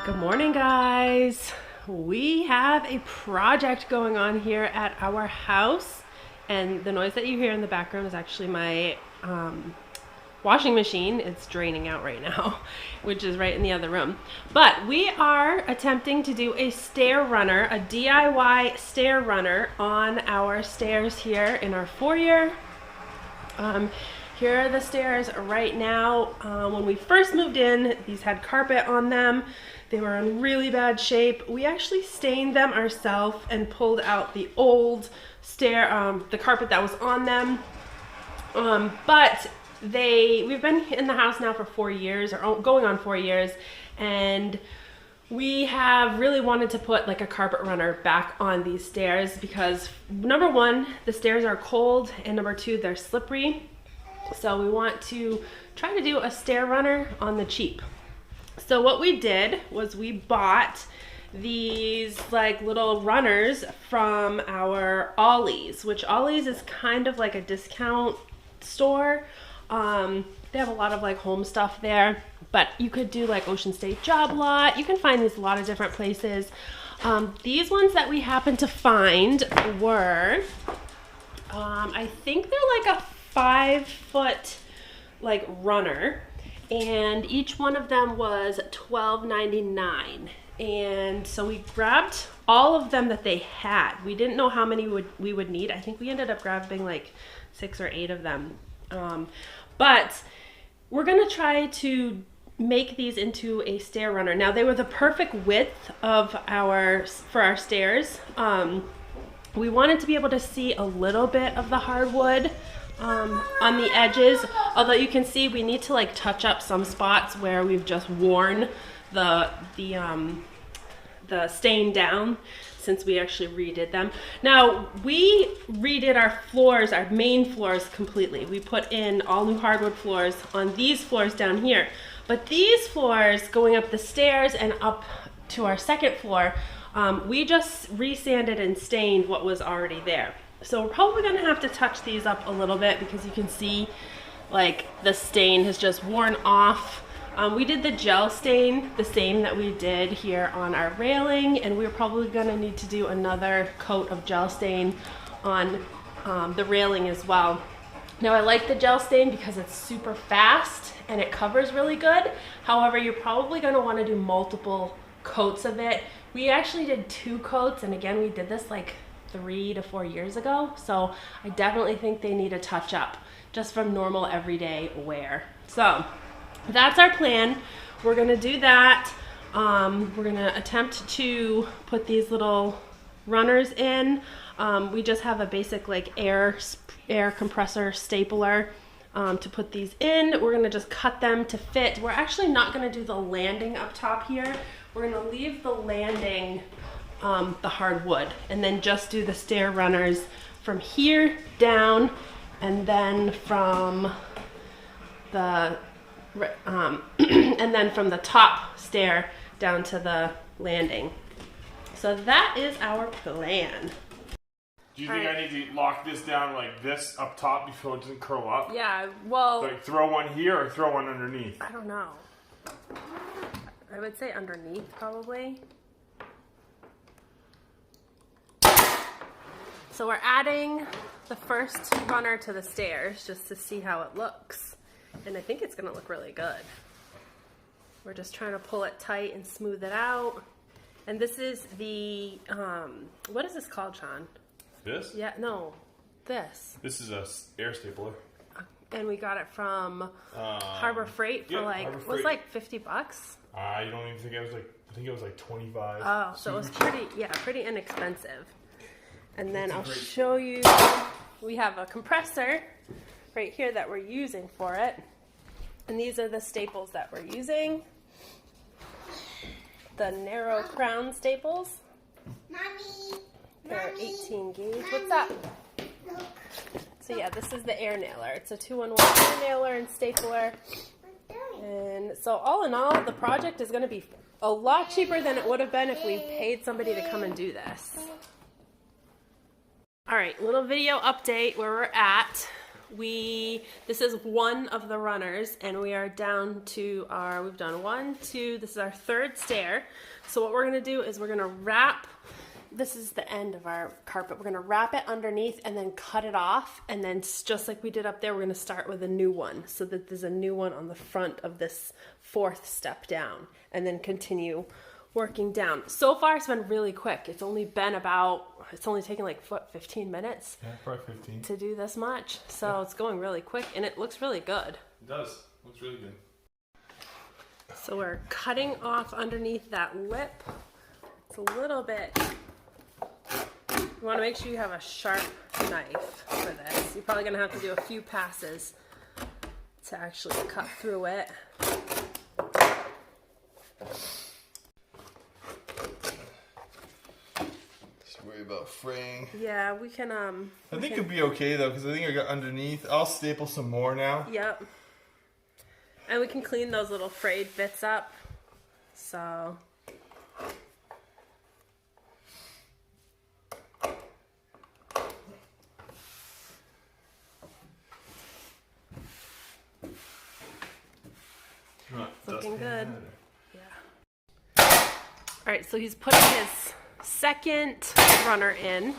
Good morning, guys. We have a project going on here at our house, and the noise that you hear in the background is actually my washing machine. It's draining out right now, which is right in the other room. But we are attempting to do a stair runner, a DIY stair runner on our stairs here in our foyer. Here are the stairs right now. When we first moved in, these had carpet on them. They were in really bad shape. We actually stained them ourselves and pulled out the old stair, the carpet that was on them. But we've been in the house now for 4 years, or going on 4 years, and we have really wanted to put like a carpet runner back on these stairs because number one, the stairs are cold, and number two, they're slippery. So we want to try to do a stair runner on the cheap. So what we did was we bought these like little runners from our Ollie's, which Ollie's is kind of like a discount store. They have a lot of like home stuff there, but you could do like Ocean State Job Lot. You can find these a lot of different places. These ones that we happened to find were, I think they're like a 5-foot like runner, and each one of them was $12.99. And so we grabbed all of them that they had. We didn't know how many we would need. I think we ended up grabbing like 6 or 8 of them. But we're gonna try to make these into a stair runner. Now they were the perfect width of for our stairs. We wanted to be able to see a little bit of the hardwood on the edges, although you can see we need to like touch up some spots where we've just worn the stain down since we actually redid them. Now we redid our floors, our main floors completely. We put in all new hardwood floors on these floors down here, but these floors going up the stairs and up to our second floor, we just resanded and stained what was already there. So we're probably gonna have to touch these up a little bit because you can see like the stain has just worn off. We did the gel stain, the same that we did here on our railing, and we're probably gonna need to do another coat of gel stain on the railing as well. Now I like the gel stain because it's super fast and it covers really good. However, you're probably gonna wanna do multiple coats of it. We actually did 2 coats, and again, we did this like 3 to 4 years ago, so I definitely think they need a touch up just from normal everyday wear. So that's our plan. We're gonna do that. We're gonna attempt to put these little runners in. We just have a basic like air compressor stapler to put these in. We're gonna just cut them to fit. We're actually not gonna do the landing up top here. We're gonna leave the landing the hardwood, and then just do the stair runners from here down, and then from the and then from the top stair down to the landing. So that is our plan. Do you think I need to lock this down like this up top before it doesn't curl up? Yeah, well, Like throw one here or throw one underneath? I don't know. I would say underneath probably. So we're adding the first runner to the stairs just to see how it looks. And I think it's gonna look really good. We're just trying to pull it tight and smooth it out. And this is the, what is this called, Sean? This? Yeah, no, this. This is a air stapler. And we got it from Harbor Freight for like, it was like 50 bucks. I don't even think it was like, I think it was like 25. Oh, so it was pretty inexpensive. And then I'll show you, we have a compressor right here that we're using for it. And these are the staples that we're using. The narrow crown staples. Mommy. They're 18 gauge. What's up? Look. So yeah, this is the air nailer. It's a 2-in-1 air nailer and stapler. And so all in all, the project is gonna be a lot cheaper than it would have been if we paid somebody to come and do this. All right, little video update where we're at. This is one of the runners, and we are down to we've done 1, 2, this is our third stair. So what we're gonna do is we're gonna wrap, this is the end of our carpet, we're gonna wrap it underneath and then cut it off, and then just like we did up there, we're gonna start with a new one so that there's a new one on the front of this 4th step down, and then continue working down. So far it's been really quick. It's only taken like 15 minutes. Yeah, probably 15. To do this much. So it's going really quick, and it looks really good. It does. Looks really good. So we're cutting off underneath that lip. It's a little bit, you want to make sure you have a sharp knife for this. You're probably going to have to do a few passes to actually cut through it. Worry about fraying. Yeah, we can I think it'll be okay though, because I think I got underneath. I'll staple some more now. Yep. And we can clean those little frayed bits up. So looking good. Yeah. Alright, so he's putting his second runner in,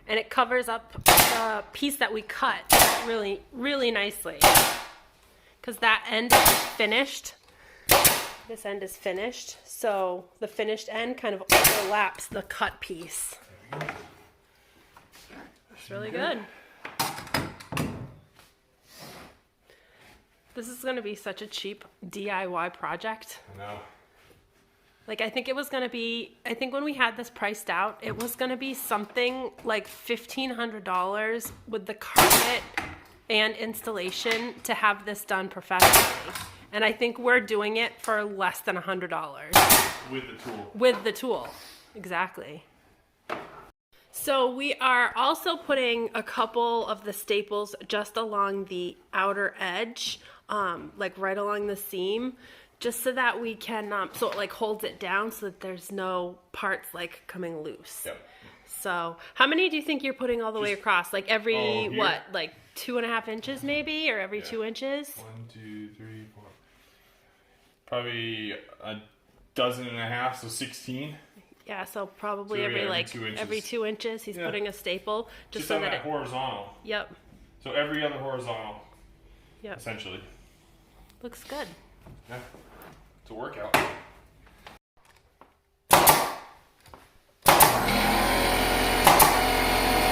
and it covers up the piece that we cut really, really nicely, because that end is finished. This end is finished, so the finished end kind of overlaps the cut piece. It's really good. This is going to be such a cheap DIY project. No. Like, I think it was going to be, I think when we had this priced out, it was going to be something like $1,500 with the carpet and installation to have this done professionally. And I think we're doing it for less than $100. With the tool. With the tool, exactly. So we are also putting a couple of the staples just along the outer edge, like right along the seam, just so that we can, so it like holds it down so that there's no parts like coming loose. Yep. So how many do you think you're putting all the way across? Like every, what, like 2.5 inches maybe, or every 2 inches? 1, 2, 3, 4. Probably a dozen and a half, so 16. Yeah, so probably So every every 2 inches. every 2 inches he's putting a staple just so on that that horizontal. Yep. So every other horizontal. Yep. Essentially. Looks good. Yeah. It's a workout. It's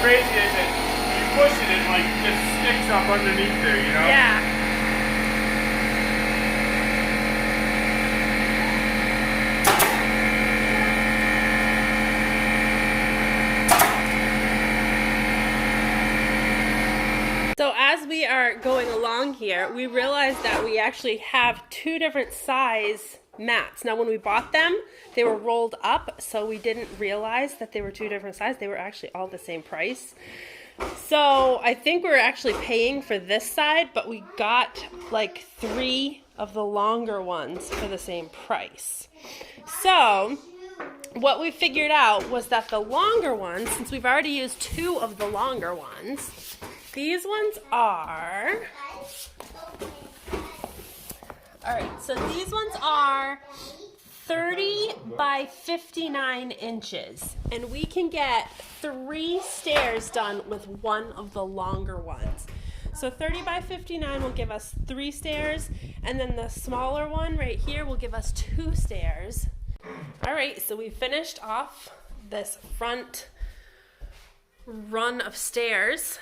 crazy, isn't it? You push it, it like just sticks up underneath there, you know? Yeah. So as we are going along here, we realized that we actually have 2 different size mats. Now when we bought them, they were rolled up, so we didn't realize that they were 2 different sizes. They were actually all the same price. So I think we're actually paying for this side, but we got like 3 of the longer ones for the same price. So what we figured out was that the longer ones, since we've already used 2 of the longer ones, these ones are, alright, so these ones are 30 by 59 inches, and we can get 3 stairs done with 1 of the longer ones. So 30 by 59 will give us 3 stairs, and then the smaller one right here will give us 2 stairs. Alright, so we finished off this front run of stairs,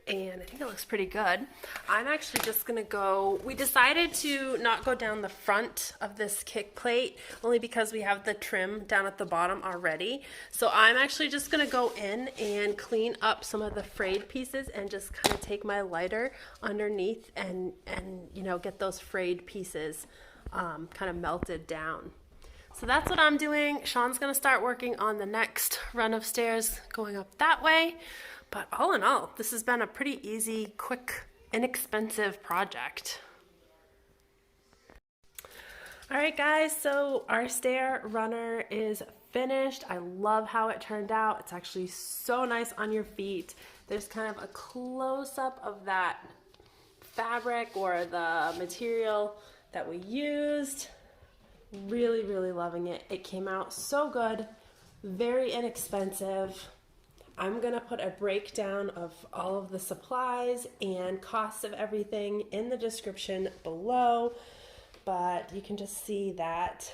and I think it looks pretty good. I'm actually just gonna go, we decided to not go down the front of this kick plate only because we have the trim down at the bottom already. So I'm actually just gonna go in and clean up some of the frayed pieces and just kind of take my lighter underneath and you know, get those frayed pieces kind of melted down. So that's what I'm doing. Sean's gonna start working on the next run of stairs going up that way. But all in all, this has been a pretty easy, quick, inexpensive project. All right, guys, so our stair runner is finished. I love how it turned out. It's actually so nice on your feet. There's kind of a close-up of that fabric or the material that we used. Really, really loving it. It came out so good, very inexpensive. I'm gonna put a breakdown of all of the supplies and costs of everything in the description below, but you can just see that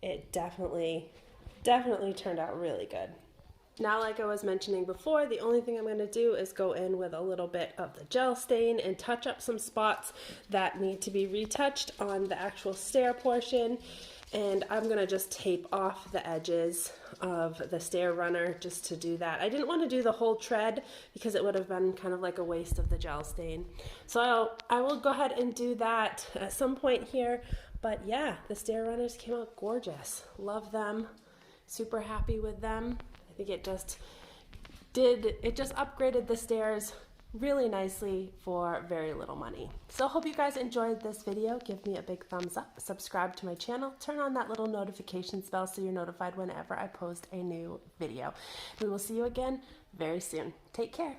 it definitely turned out really good. Now, like I was mentioning before, the only thing I'm going to do is go in with a little bit of the gel stain and touch up some spots that need to be retouched on the actual stair portion. And I'm going to just tape off the edges of the stair runner just to do that. I didn't want to do the whole tread because it would have been kind of like a waste of the gel stain. So I will go ahead and do that at some point here. But yeah, the stair runners came out gorgeous. Love them. Super happy with them. I think it just upgraded the stairs really nicely for very little money. So hope you guys enjoyed this video. Give me a big thumbs up, subscribe to my channel, turn on that little notifications bell so you're notified whenever I post a new video. We will see you again very soon. Take care.